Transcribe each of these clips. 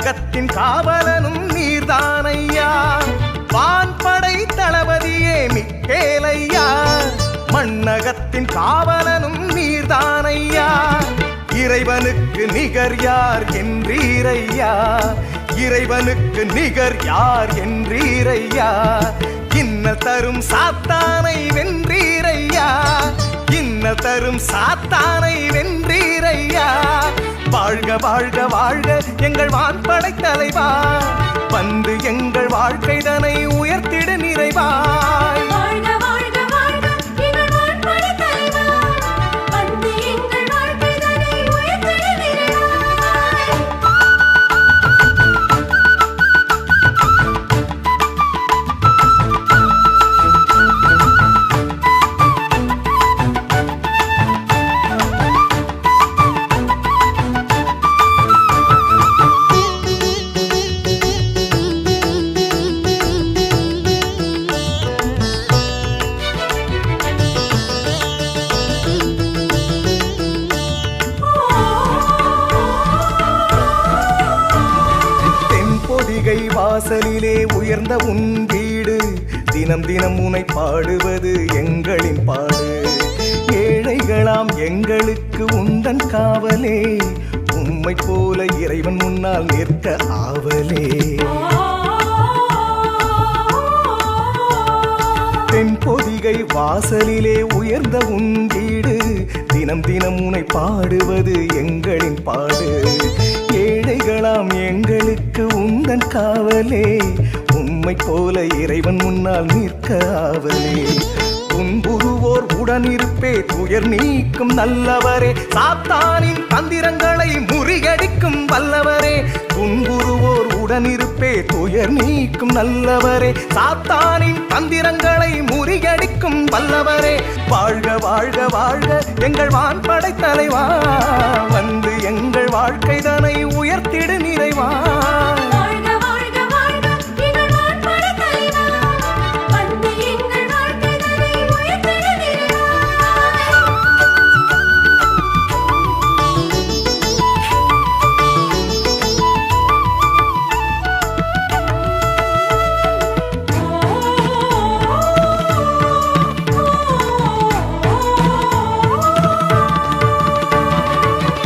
மண்ணகத்தின் காவலனும் நீர்தானையா. வான்படை தளபதியே மிக்கேலையா, மண்ணகத்தின் காவலனும் நீர்தானையா. இறைவனுக்கு நிகர் யார் என்றீரையா, இறைவனுக்கு நிகர் யார் என்றீரையா. இன்னல் தரும் சாத்தானை வென்றீரையா, இன்னல் தரும் சாத்தானை வென்றீரையா. வாழ்க வாழ்க வாழ்க எங்கள் வான்படை தலைவா, வந்து எங்கள் வாழ்க்கைதனை உயர்த்திட நிறைவாய். வாசலிலே உயர்ந்த உன் வீடு, தினம் தினம் உனை பாடுவது எங்களின் பாடு. ஏழைகளாம் எங்களுக்கு உந்தன் காவலே, உம்மை போல இறைவன் முன்னால் நிற்க ஆவலே. தென்பொதிகை வாசலிலே உயர்ந்த உன் வீடு, தினம் தினம் உனை பாடுவது எங்களின் பாடு. ஏழைகளாம் எங்களுக்கு உந்தன் காவலே, உம்மை போல இறைவன் முன்னால் நிற்க ஆவலே. துன்புறுவோர் உடனிருப்பே துயர் நீக்கும் நல்லவரே, சாத்தானின் தந்திரங்களை முறியடிக்கும் வல்லவரே. துன்புறுவோர் உடனிருப்பே துயர் நீக்கும் நல்லவரே, சாத்தானின் தந்திரங்களை முறியடிக்கும் வல்லவரே. வாழ்க வாழ்க வாழ்க எங்கள் வான்படை தலைவா, வந்து எங்கள் வாழ்க்கைதனை உயர்த்திடு நிறைவா.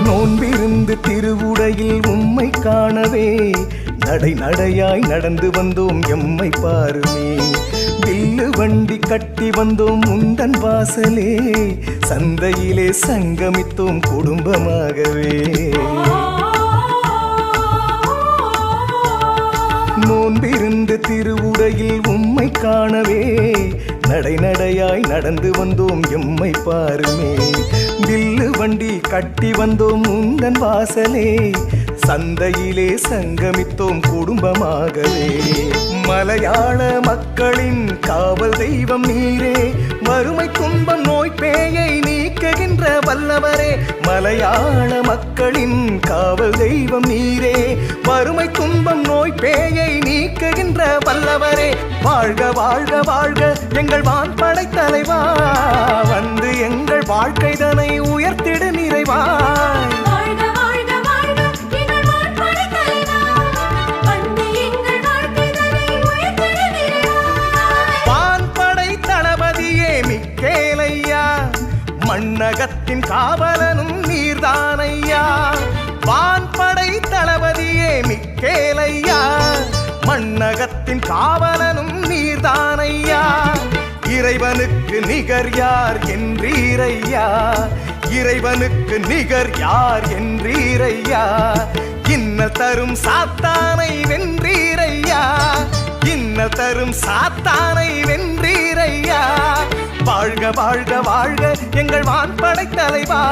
நோன்பிருந்து திருவுடையில் உம்மை காணவே, நடை நடையாய் நடந்து வந்தோம் எம்மை பாருமே. வில்லு வண்டி கட்டி வந்தோம் உந்தன் வாசலே, சந்தையிலே சங்கமித்தோம் குடும்பமாகவே. நோன்பிருந்து திருவுடையில் உம்மை காணவே, நடை நடையாய் நடந்து வந்தோம் எம்மை பாருமே. வில்லு வண்டி கட்டி வந்தோம் உந்தன் வாசலே, சந்தையிலே சங்கமித்தோம் குடும்பமாகவே. மலையாள மக்களின் காவல் தெய்வம் நீரே, வறுமை துன்பம் நோய் பேயை நீக்குகின்ற வல்லவரே. மலையாள மக்களின் காவல் தெய்வம் நீரே, வறுமை துன்பம் நோய் பேயை நீக்குகின்ற வல்லவரே. வாழ்க வாழ்க வாழ்க எங்கள் வான்படை தலைவா, வந்து எங்கள் வாழ்க்கைதனை உயர்த்திடு நிறைவாய். வான்படை தளபதியே மிக்கேலையா, மண்ணகத்தின் காவலனும் நீர்தானையா. வான்படை தளபதியே மிக்கேலையா, மண்ணகத்தின் காவலனும் நீர்தானையா. இறைவனுக்கு நிகர் யார் என்றீரையா, இறைவனுக்கு நிகர் யார் என்றீரையா. இன்னல் தரும் சாத்தானை வென்றீரையா, இன்னல் தரும் சாத்தானை வென்றீரையா. வாழ்க வாழ்க வாழ்க எங்கள் வான்படை தலைவா,